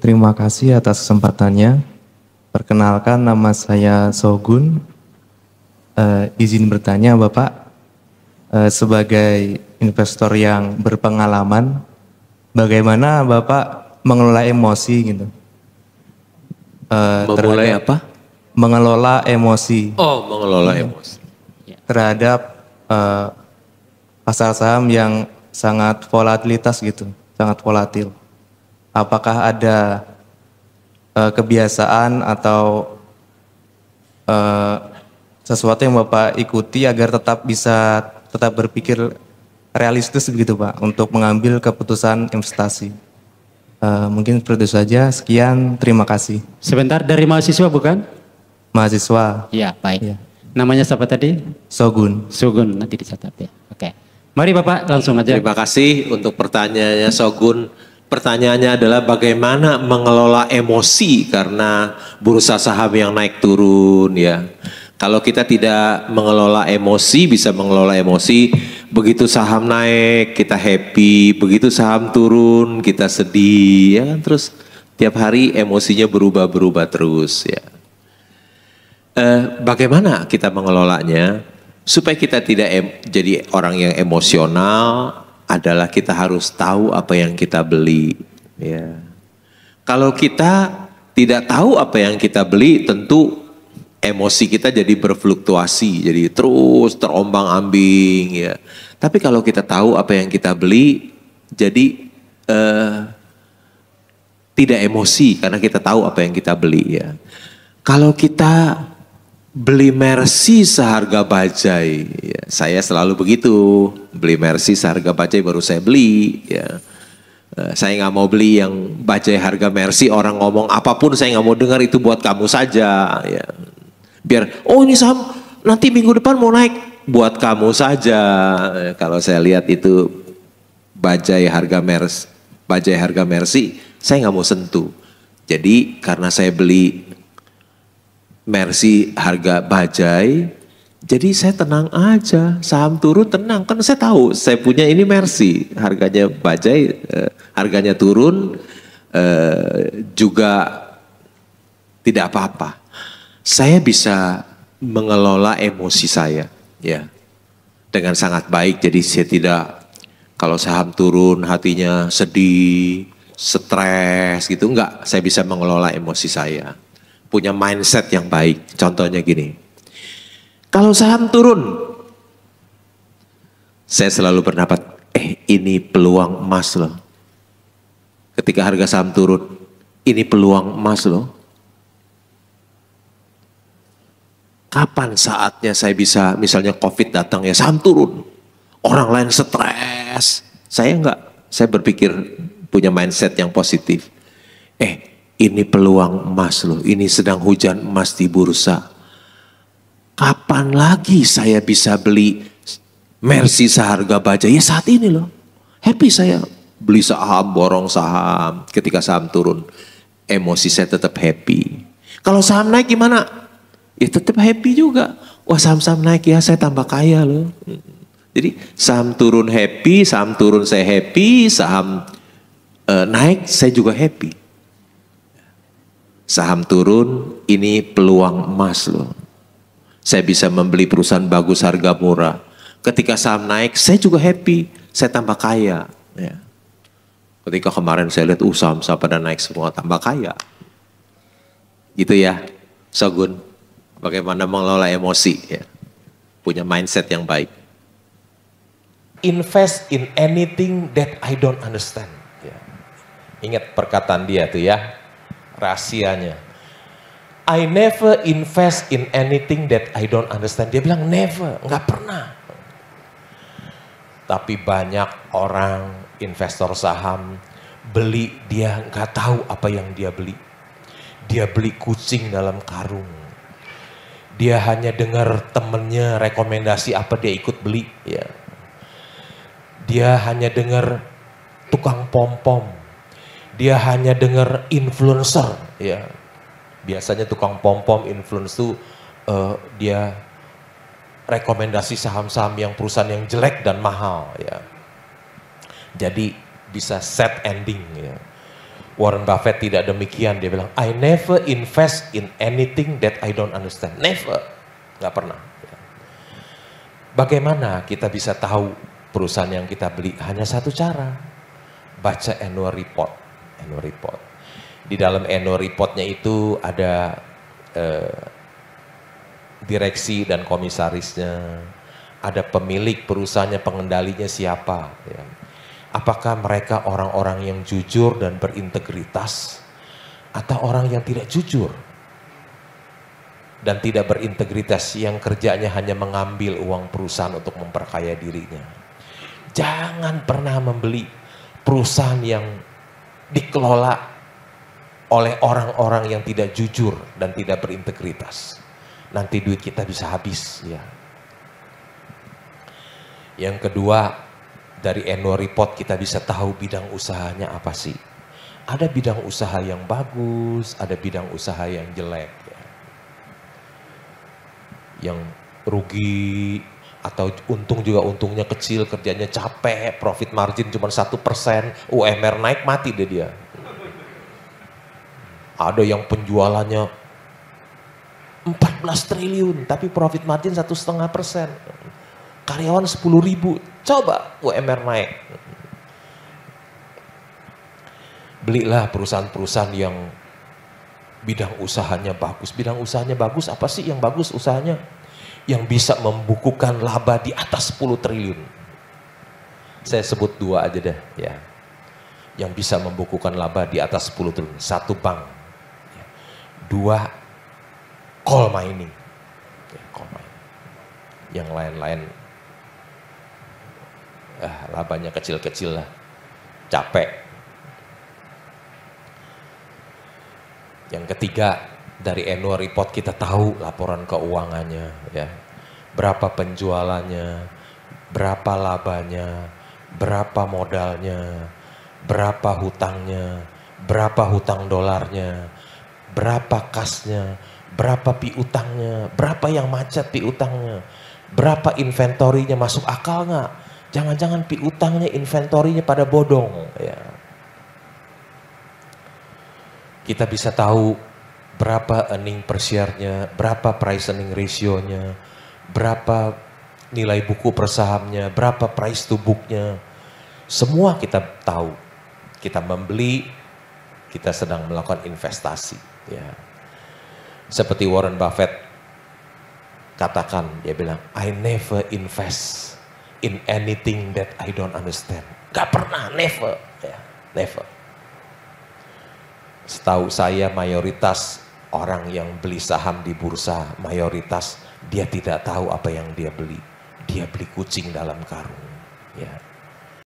terima kasih atas kesempatannya. Perkenalkan, nama saya Sogun. Izin bertanya Bapak, sebagai investor yang berpengalaman, bagaimana Bapak mengelola emosi gitu? Memulai apa? Mengelola emosi. Oh, mengelola emosi. Terhadap pasar saham yang sangat volatilitas gitu, sangat volatil. Apakah ada kebiasaan atau sesuatu yang Bapak ikuti agar tetap berpikir realistis begitu Pak untuk mengambil keputusan investasi? Mungkin seperti itu saja. Sekian, terima kasih. Sebentar, dari mahasiswa bukan? Mahasiswa. Iya, baik. Ya. Namanya siapa tadi? Sogun. Sugun, nanti dicatat ya. Oke. Mari Bapak langsung aja. Terima kasih untuk pertanyaannya Sogun. Pertanyaannya adalah bagaimana mengelola emosi karena bursa saham yang naik turun ya. Kalau kita tidak mengelola emosi, bisa mengelola emosi, begitu saham naik kita happy, begitu saham turun kita sedih, ya kan, terus tiap hari emosinya berubah-berubah terus ya. Bagaimana kita mengelolanya supaya kita tidak jadi orang yang emosional? Adalah kita harus tahu apa yang kita beli ya. Kalau kita tidak tahu apa yang kita beli, tentu emosi kita jadi berfluktuasi, jadi terus terombang-ambing ya. Tapi kalau kita tahu apa yang kita beli, jadi tidak emosi karena kita tahu apa yang kita beli ya. Kalau kita beli Mercy seharga bajai, ya, saya selalu begitu, beli Mercy seharga bajai baru saya beli ya. Saya nggak mau beli yang bajai harga Mercy, orang ngomong apapun saya nggak mau dengar, itu buat kamu saja ya. Biar, oh ini saham nanti minggu depan mau naik, buat kamu saja. Kalau saya lihat itu bajai harga Mercy, saya nggak mau sentuh. Jadi karena saya beli Mercy harga bajai, jadi saya tenang aja, saham turun tenang, kan saya tahu saya punya ini Mercy, harganya bajai, harganya turun, juga tidak apa-apa. Saya bisa mengelola emosi saya ya dengan sangat baik, jadi saya tidak, kalau saham turun hatinya sedih, stres gitu, enggak, saya bisa mengelola emosi saya. Punya mindset yang baik. Contohnya gini, kalau saham turun, saya selalu berpendapat, ini peluang emas loh. Ketika harga saham turun, ini peluang emas loh. Kapan saatnya saya bisa, misalnya COVID datang ya saham turun, orang lain stres, saya enggak, saya berpikir punya mindset yang positif. Ini peluang emas loh, ini sedang hujan emas di bursa. Kapan lagi saya bisa beli Mercy seharga bajai? Ya saat ini loh. Happy saya beli saham, borong saham. Ketika saham turun, emosi saya tetap happy. Kalau saham naik gimana? Ya tetap happy juga. Wah saham-saham naik ya, saya tambah kaya loh. Jadi saham turun happy, saham turun saya happy, saham naik saya juga happy. Saham turun, ini peluang emas loh. Saya bisa membeli perusahaan bagus harga murah. Ketika saham naik, saya juga happy, saya tambah kaya. Ya. Ketika kemarin saya lihat saham-saham pada naik semua, tambah kaya. Gitu ya, Sogun. Bagaimana mengelola emosi ya. Punya mindset yang baik. Invest in anything that I don't understand. Ya. Ingat perkataan dia tuh ya. Rahasianya, I never invest in anything that I don't understand. Dia bilang never, nggak pernah. Tapi banyak orang investor saham beli, dia nggak tahu apa yang dia beli. Dia beli kucing dalam karung. Dia hanya dengar temennya rekomendasi apa dia ikut beli. Ya. Dia hanya dengar tukang pom-pom. Dia hanya dengar influencer, ya. Biasanya tukang pom-pom influencer itu dia rekomendasi saham-saham yang perusahaan yang jelek dan mahal, ya. Jadi bisa sad ending, ya. Warren Buffett tidak demikian, dia bilang, I never invest in anything that I don't understand. Never, nggak pernah. Bagaimana kita bisa tahu perusahaan yang kita beli? Hanya satu cara, baca annual report. Annual report. Di dalam annual reportnya itu ada direksi dan komisarisnya, ada pemilik perusahaannya, pengendalinya siapa. Ya. Apakah mereka orang-orang yang jujur dan berintegritas atau orang yang tidak jujur dan tidak berintegritas yang kerjanya hanya mengambil uang perusahaan untuk memperkaya dirinya. Jangan pernah membeli perusahaan yang dikelola oleh orang-orang yang tidak jujur dan tidak berintegritas. Nanti duit kita bisa habis ya. Yang kedua, dari annual report kita bisa tahu bidang usahanya apa sih. Ada bidang usaha yang bagus, ada bidang usaha yang jelek. Ya. Yang rugi atau untung juga untungnya kecil, kerjanya capek, profit margin cuma 1%, UMR naik mati deh dia. Ada yang penjualannya 14 triliun tapi profit margin 1,5%. Karyawan 10.000, coba UMR naik. Belilah perusahaan-perusahaan yang bidang usahanya bagus. Bidang usahanya bagus, apa sih yang bagus usahanya? Yang bisa membukukan laba di atas 10 triliun. Saya sebut 2 aja deh ya. Yang bisa membukukan laba di atas 10 triliun. 1 bank. 2 coal mining. Ya, coal mining. Yang lain-lain labanya kecil-kecil lah, capek. Yang ketiga, dari annual report kita tahu laporan keuangannya ya. Berapa penjualannya, berapa labanya, berapa modalnya, berapa hutangnya, berapa hutang dolarnya, berapa kasnya, berapa piutangnya, berapa yang macet piutangnya, berapa inventorinya, masuk akal nggak? Jangan-jangan piutangnya, inventorinya pada bodong. Ya. Kita bisa tahu berapa earning per share-nya, berapa price earning ratio-nya, berapa nilai buku per sahamnya, berapa price to book-nya. Semua kita tahu. Kita membeli, kita sedang melakukan investasi. Ya. Seperti Warren Buffett katakan, dia bilang, I never invest in anything that I don't understand. Gak pernah, never. Ya, never. Setahu saya mayoritas orang yang beli saham di bursa, mayoritas dia tidak tahu apa yang dia beli. Dia beli kucing dalam karung. Ya.